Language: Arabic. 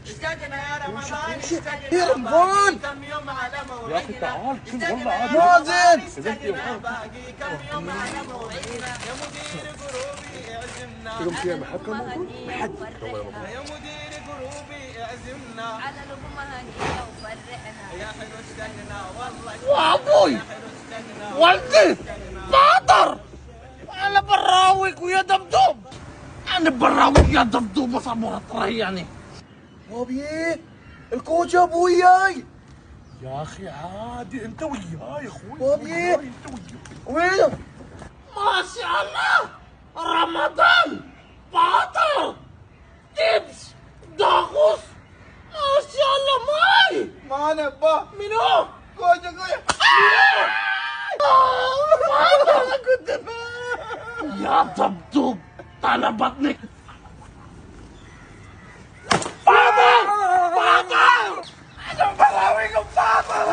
اشتقنا يا رمضان، يا رمضان كم يوم على موعدنا يا اخي تعال شوف والله عادي. مازن اشتقنا باقي كم يوم على موعدنا، يا مدير قروبي اعزمنا يوم فيها محكمة موجود؟ يا مدير قروبي اعزمنا على لقمة هنية وفرحنا. يا حلو اشتقنا والله وابوي يا حلو اشتقنا والدي باطر. انا براويك ويا دبدوب، انا براويك يا دبدوب بس ابغى تريحني. ابي الكوتش يا ابوياي. يا اخي عادي انت وياه يا اخوي. بابي. انت وياه. وين؟ ما شاء الله رمضان باطر تبس داغوس ما شاء الله. ماي معنا با منو؟ كوجا كوجا انا كنت يا دبدوب على بطنك. فاطر فاطر انا براويكم فاطر.